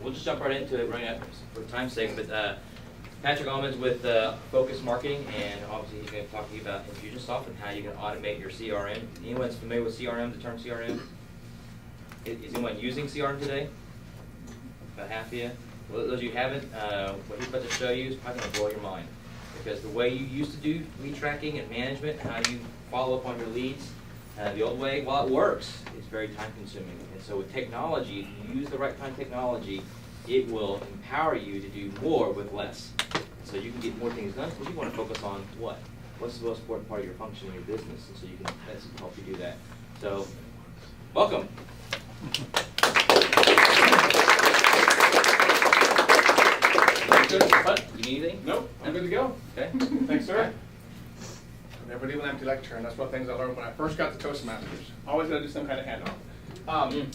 we'll just jump right into it right now for time's sake. But Patrick Allman's with Focus Marketing, and obviously he's going to talk to you about Infusionsoft and how you can automate your CRM. Anyone's familiar with CRM, the term CRM? Is anyone using CRM today? About half of you. Well, those of you who haven't, what he's about to show you is probably going to blow your mind. Because the way you used to do lead tracking and management, how you follow up on your leads, the old way, while it works, it's very time consuming. And so with technology, if you use the right kind of technology, it will empower you to do more with less. So you can get more things done because you want to focus on what? What's the most important part of your function in your business? And so you can that's help you do that. So, welcome. You need anything? Nope, I'm good to go. Okay. Thanks, sir. I never leave an empty lecture, and that's one of the things I learned when I first got to Toastmasters. Always got to do some kind of handoff.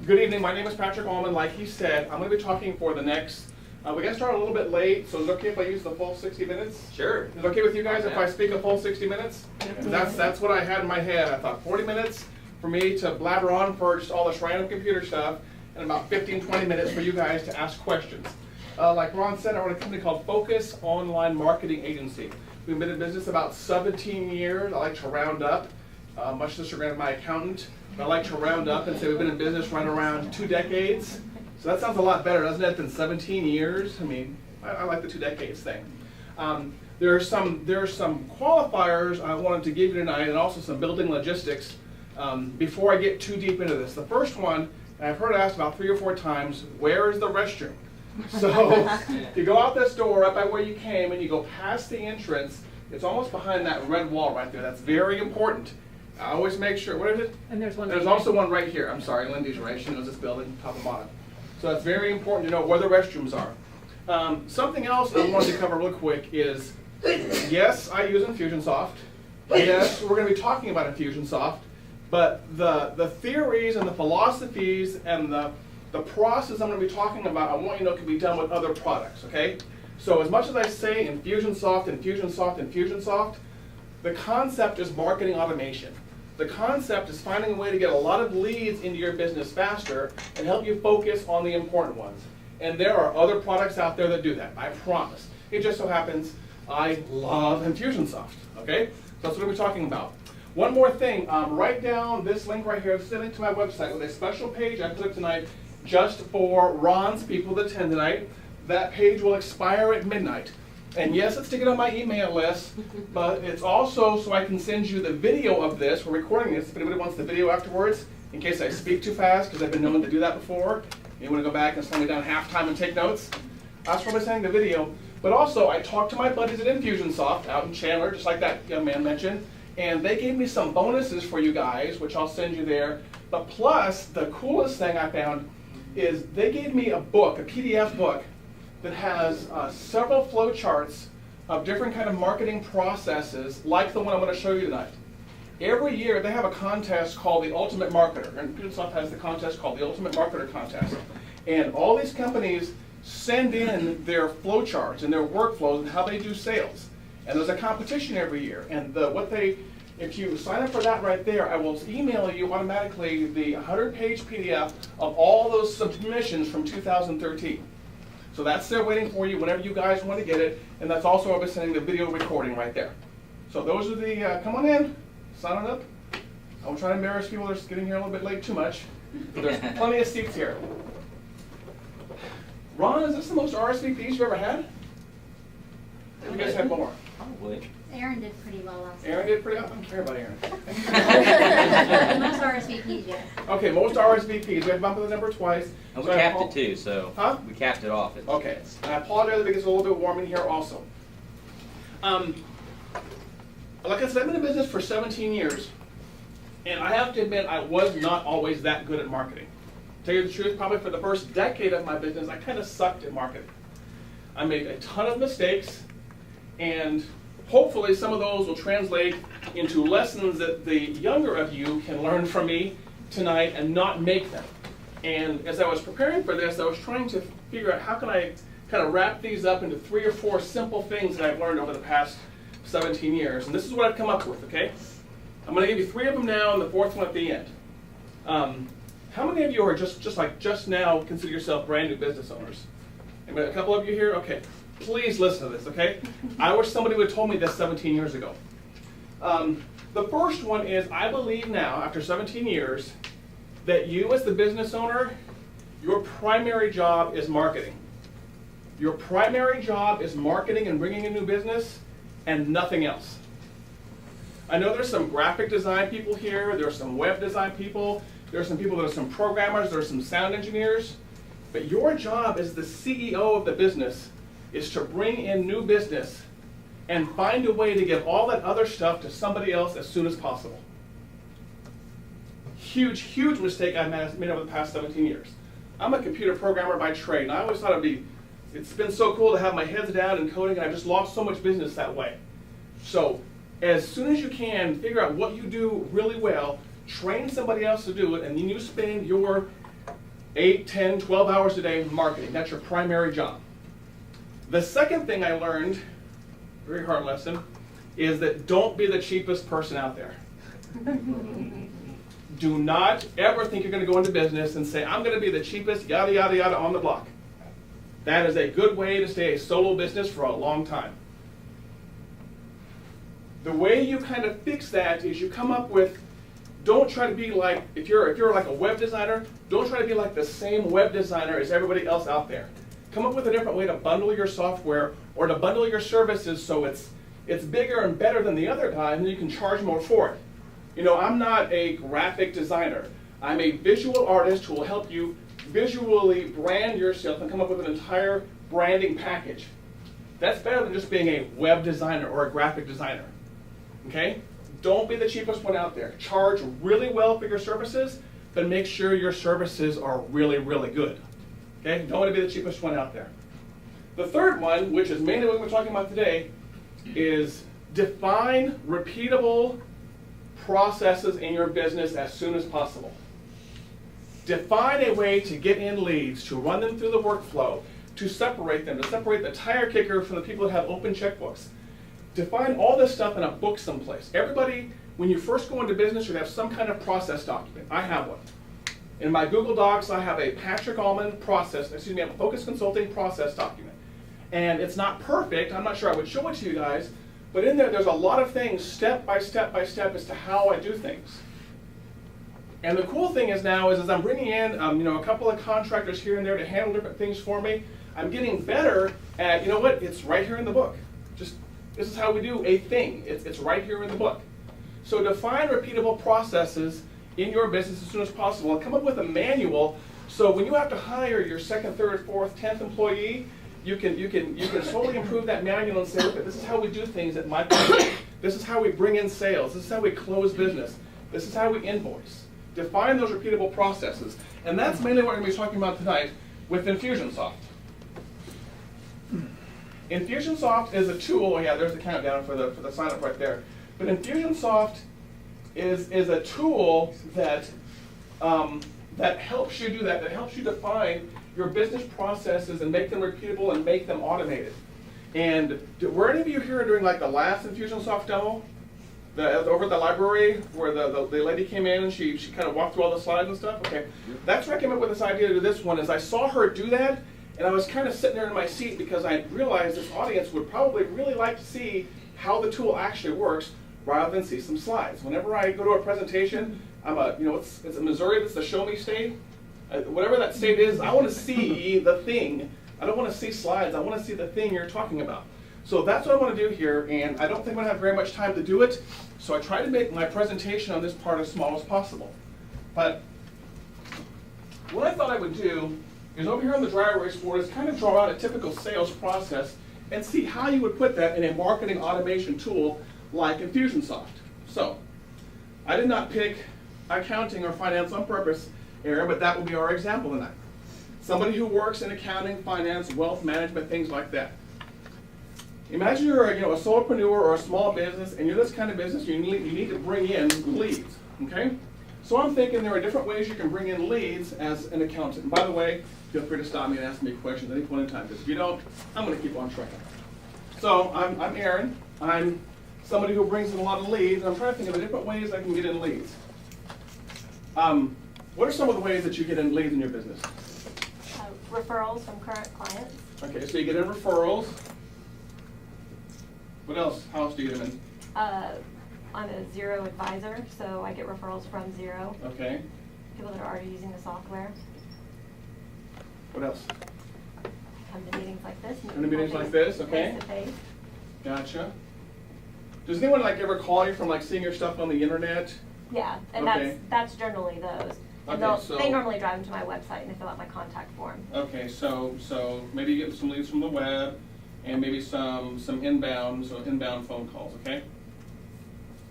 Good evening, my name is Patrick Allman. Like he said, I'm going to be talking for the next, we got started a little bit late, so is it okay if I use the full 60 minutes? Sure. Is it okay with you guys if I speak a full 60 minutes? That's what I had in my head. I thought 40 minutes for me to blabber on for just all this random computer stuff, and about 15, 20 minutes for you guys to ask questions. Like Ron said, I run a company called Focus Online Marketing Agency. We've been in business about 17 years. I like to round up, much to the chagrin of my accountant. But I like to round up and say we've been in business right around 2 decades. So that sounds a lot better, doesn't it, than 17 years? I mean, I like the 2 decades thing. There are some qualifiers I wanted to give you tonight, and also some building logistics before I get too deep into this. The first one, and I've heard it asked about 3 or 4 times, where is the restroom? So if you go out this door right by where you came and you go past the entrance, it's almost behind that red wall right there. That's very important. I always make sure, what is it? And there's one. There's also one right here. I'm sorry, Lindy's right. She knows this building, top and bottom. So it's very important to know where the restrooms are. Something else I wanted to cover real quick is, yes, I use Infusionsoft. Yes, we're going to be talking about Infusionsoft. But the theories and the philosophies and the process I'm going to be talking about, I want you to know can be done with other products, okay? So as much as I say Infusionsoft, Infusionsoft, Infusionsoft, the concept is marketing automation. The concept is finding a way to get a lot of leads into your business faster and help you focus on the important ones. And there are other products out there that do that, I promise. It just so happens I love Infusionsoft, okay? So that's what we're talking about. One more thing, write down this link right here. It's a link to my website with a special page I put up tonight just for Ron's people that attend tonight. That page will expire at midnight. And yes, it's to get on my email list, but it's also so I can send you the video of this. We're recording this. If anybody wants the video afterwards, in case I speak too fast, because I've been known to do that before. You want to go back and slow me down half time and take notes? That's why I'm sending the video. But also, I talked to my buddies at Infusionsoft out in Chandler, just like that young man mentioned, and they gave me some bonuses for you guys, which I'll send you there. But plus, the coolest thing I found is they gave me a book, a PDF book, that has several flow charts of different kind of marketing processes, like the one I'm going to show you tonight. Every year they have a contest called the Ultimate Marketer, and Infusionsoft has the contest called the Ultimate Marketer Contest. And all these companies send in their flow charts and their workflows and how they do sales. And there's a competition every year. And if you sign up for that right there, I will email you automatically the 100-page PDF of all those submissions from 2013. So that's there waiting for you whenever you guys want to get it, and that's also I'll be sending the video recording right there. So those are the, come on in, sign on up. I won't try to embarrass people that are getting here a little bit late too much. There's plenty of seats here. Ron, is this the most RSVPs you've ever had? You guys had more. Probably. Aaron did pretty well last Aaron did pretty well? I don't care about Aaron. Most RSVPs, yeah. Okay, most RSVPs. We have bumped the number twice. And So we I capped it too, so we capped it off. Okay, and I apologize if it gets a little bit warm in here also. Like I said, I've been in business for 17 years, and I have to admit I was not always that good at marketing. To tell you the truth, probably for the first decade of my business, I kind of sucked at marketing. I made a ton of mistakes, and hopefully some of those will translate into lessons that the younger of you can learn from me tonight and not make them. And as I was preparing for this, I was trying to figure out how can I kind of wrap these up into 3 or 4 simple things that I've learned over the past 17 years. And this is what I've come up with, okay? I'm going to give you 3 of them now and the 4th one at the end. How many of you are just now consider yourself brand new business owners? Anybody, a couple of you here? Okay. Please listen to this, okay? I wish somebody would have told me this 17 years ago. The first one is, I believe now, after 17 years, that you as the business owner, your primary job is marketing. Your primary job is marketing and bringing in new business and nothing else. I know there's some graphic design people here, there's some web design people, there's some people that are some programmers, there's some sound engineers, but your job as the CEO of the business is to bring in new business and find a way to get all that other stuff to somebody else as soon as possible. Huge, huge mistake I've made over the past 17 years. I'm a computer programmer by trade, and I always thought it's been so cool to have my heads down in coding, and I've just lost so much business that way. So, as soon as you can, figure out what you do really well, train somebody else to do it, and then you spend your 8, 10, 12 hours a day marketing. That's your primary job. The second thing I learned, very hard lesson, is that don't be the cheapest person out there. Do not ever think you're going to go into business and say, I'm going to be the cheapest, yada, yada, yada, on the block. That is a good way to stay a solo business for a long time. The way you kind of fix that is you come up with, don't try to be like, if you're like a web designer, don't try to be like the same web designer as everybody else out there. Come up with a different way to bundle your software or to bundle your services so it's bigger and better than the other guy, and then you can charge more for it. You know, I'm not a graphic designer. I'm a visual artist who will help you visually brand yourself and come up with an entire branding package. That's better than just being a web designer or a graphic designer. Okay? Don't be the cheapest one out there. Charge really well for your services, but make sure your services are really, really good. Okay? Don't want to be the cheapest one out there. The third one, which is mainly what we're talking about today, is define repeatable processes in your business as soon as possible. Define a way to get in leads, to run them through the workflow, to separate them, to separate the tire kicker from the people that have open checkbooks. Define all this stuff in a book someplace. Everybody, when you first go into business, should have some kind of process document. I have one. In my Google Docs, I have a Patrick Allman a Focus Consulting process document. And it's not perfect. I'm not sure I would show it to you guys, but in there's a lot of things step by step by step as to how I do things. And the cool thing is now is as I'm bringing in a couple of contractors here and there to handle different things for me, I'm getting better at, you know what, it's right here in the book. Just, this is how we do a thing. It's right here in the book. So define repeatable processes in your business as soon as possible and come up with a manual so when you have to hire your second, third, fourth, 10th employee, you can slowly improve that manual and say, look, this is how we do things at my company. This is how we bring in sales. This is how we close business. This is how we invoice. Define those repeatable processes. And that's mainly what we're going to be talking about tonight with Infusionsoft. Infusionsoft is a tool. Oh yeah, there's the countdown for the sign up right there. But Infusionsoft is a tool that helps you do that. That helps you define your business processes and make them repeatable and make them automated. And were any of you here during like the last Infusionsoft demo? Over at the library where the lady came in and she kind of walked through all the slides and stuff? Okay. That's where I came up with this idea to do this one is I saw her do that and I was kind of sitting there in my seat because I realized this audience would probably really like to see how the tool actually works rather than see some slides. Whenever I go to a presentation, it's in Missouri, that's the show me state. Whatever that state is, I want to see the thing. I don't want to see slides. I want to see the thing you're talking about. So that's what I want to do here, and I don't think I'm going to have very much time to do it, so I try to make my presentation on this part as small as possible. But what I thought I would do is over here on the dry erase board is kind of draw out a typical sales process and see how you would put that in a marketing automation tool like Infusionsoft. So I did not pick accounting or finance on purpose, Aaron, but that will be our example tonight. Somebody who works in accounting, finance, wealth management, things like that. Imagine you're a solopreneur or a small business, and you're this kind of business. You need to bring in leads. Okay, so I'm thinking there are different ways you can bring in leads as an accountant. And by the way, feel free to stop me and ask me questions at any point in time. Because if you don't, I'm going to keep on trying. So I'm Aaron. I'm somebody who brings in a lot of leads. And I'm trying to think of the different ways I can get in leads. One What are some of the ways that you get in leads in your business? Referrals from current clients. Okay, so you get in referrals. What else? How else do you get them in? I'm a Zero advisor, so I get referrals from Zero. Okay. People that are already using the software. What else? Come to meetings like this. Come to meetings like this, okay. Face to face. Gotcha. Does anyone like ever call you from like seeing your stuff on the internet? Yeah, and Okay. that's generally those. And Okay, so- they normally drive them to my website and they fill out my contact form. Okay, so maybe you get some leads from the web, and maybe some inbound phone calls, okay?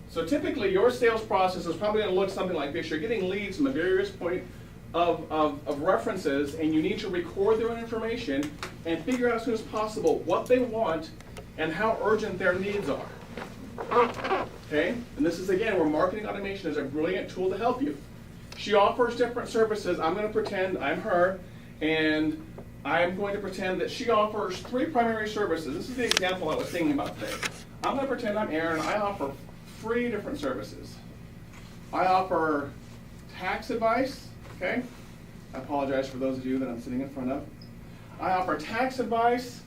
So typically, your sales process is probably going to look something like this. You're getting leads from a various point of references, and you need to record their information and figure out as soon as possible what they want and how urgent their needs are. Okay? And this is, again, where marketing automation is a brilliant tool to help you. She offers different services. I'm going to pretend I'm her, and I'm going to pretend that she offers 3 primary services. This is the example I was thinking about today. I'm going to pretend I'm Aaron. I offer 3 different services. I offer tax advice, okay? I apologize for those of you that I'm sitting in front of. I offer tax advice.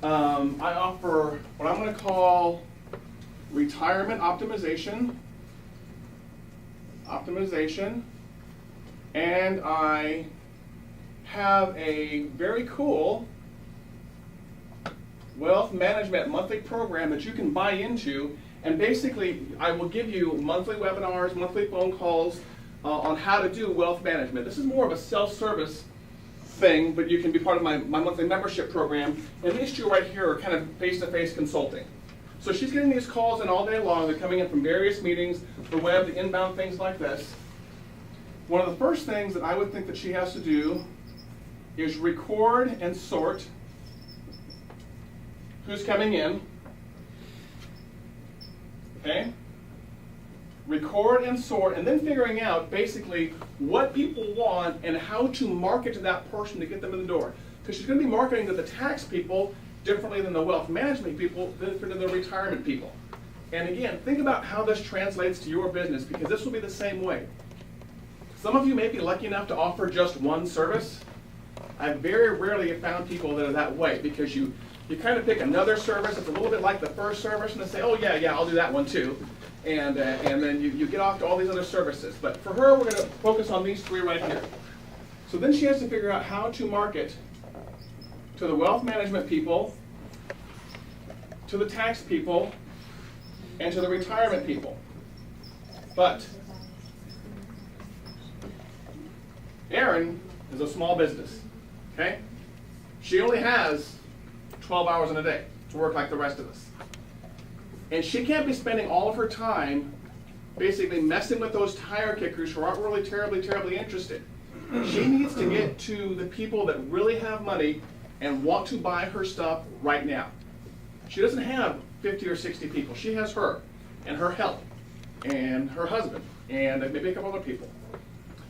I offer what I'm going to call retirement optimization. And I have a very cool wealth management monthly program that you can buy into, and basically I will give you monthly webinars, monthly phone calls on how to do wealth management. This is more of a self-service thing, but you can be part of my monthly membership program, and these two right here are kind of face-to-face consulting. So she's getting these calls in all day long. They're coming in from various meetings, the web, the inbound, things like this. One of the first things that I would think that she has to do is record and sort who's coming in. Okay? Record and sort, and then figuring out basically what people want and how to market to that person to get them in the door. Because she's going to be marketing to the tax people differently than the wealth management people, different than the retirement people. And again, think about how this translates to your business, because this will be the same way. Some of you may be lucky enough to offer just one service. I very rarely have found people that are that way, because you kind of pick another service that's a little bit like the first service, and they say, oh yeah, I'll do that one too. And then you get off to all these other services. But for her, we're going to focus on these 3 right here. So then she has to figure out how to market to the wealth management people, to the tax people, and to the retirement people. But Erin is a small business, okay? She only has 12 hours in a day to work like the rest of us. And she can't be spending all of her time basically messing with those tire kickers who aren't really terribly interested. She needs to get to the people that really have money and want to buy her stuff right now. She doesn't have 50 or 60 people. She has her and her help and her husband and maybe a couple other people.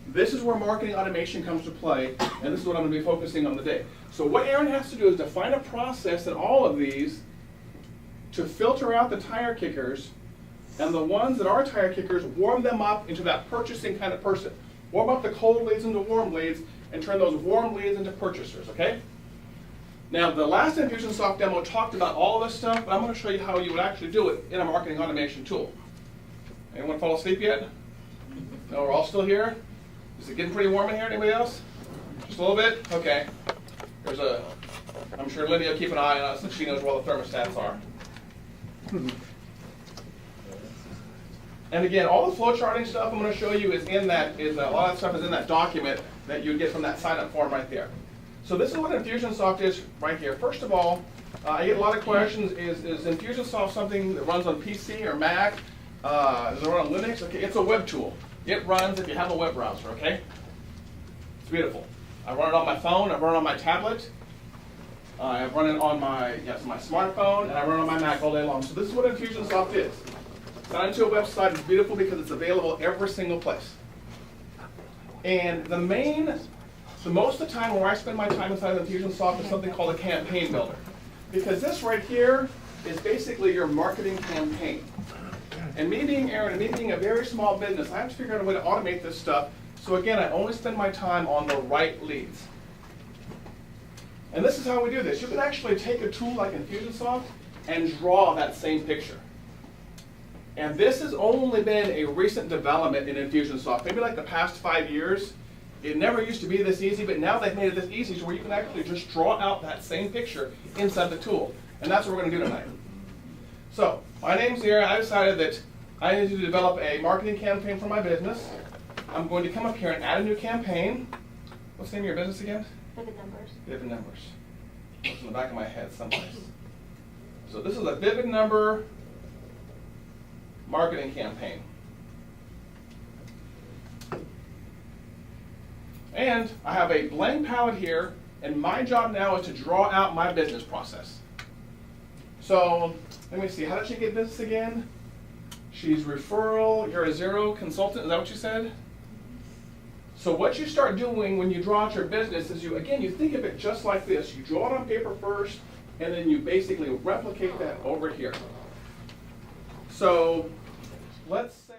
This is where marketing automation comes to play, and this is what I'm going to be focusing on today. So what Erin has to do is define a process in all of these to filter out the tire kickers, and the ones that are tire kickers, warm them up into that purchasing kind of person. Warm up the cold leads into warm leads, and turn those warm leads into purchasers, okay? Now, the last Infusionsoft demo talked about all of this stuff, but I'm going to show you how you would actually do it in a marketing automation tool. Anyone fall asleep yet? No, we're all still here? Is it getting pretty warm in here? Anybody else? Just a little bit? Okay. I'm sure Lydia will keep an eye on us, and she knows where all the thermostats are. And again, all the flow charting stuff I'm going to show you is in that, a lot of stuff is in that document that you get from that sign-up form right there. So this is what Infusionsoft is right here. First of all, I get a lot of questions, is Infusionsoft something that runs on PC or Mac? Does it run on Linux? Okay, it's a web tool. It runs if you have a web browser, okay? It's beautiful. I run it on my phone, I run it on my tablet, I run it on my smartphone, and I run it on my Mac all day long. So this is what Infusionsoft is. It's not into a website. It's beautiful because it's available every single place. And the most of the time where I spend my time inside of Infusionsoft is something called a campaign builder. Because this right here is basically your marketing campaign. And me being Aaron, and me being a very small business, I have to figure out a way to automate this stuff So again, I only spend my time on the right leads. And this is how we do this. You can actually take a tool like Infusionsoft and draw that same picture. And this has only been a recent development in Infusionsoft, maybe like the past 5 years. It never used to be this easy, but now they've made it this easy to where you can actually just draw out that same picture inside the tool. And that's what we're going to do tonight. So, my name's Zira. I decided that I need to develop a marketing campaign for my business. I'm going to come up here and add a new campaign. What's the name of your business again? Vivid Numbers. Vivid Numbers. It's in the back of my head someplace. So this is a Vivid Number marketing campaign. And I have a blank palette here, and my job now is to draw out my business process. So let me see, how did she get this again? She's referral, you're a zero consultant, is that what you said? So what you start doing when you draw out your business is you think of it just like this. You draw it on paper first, and then you basically replicate that over here. So let's say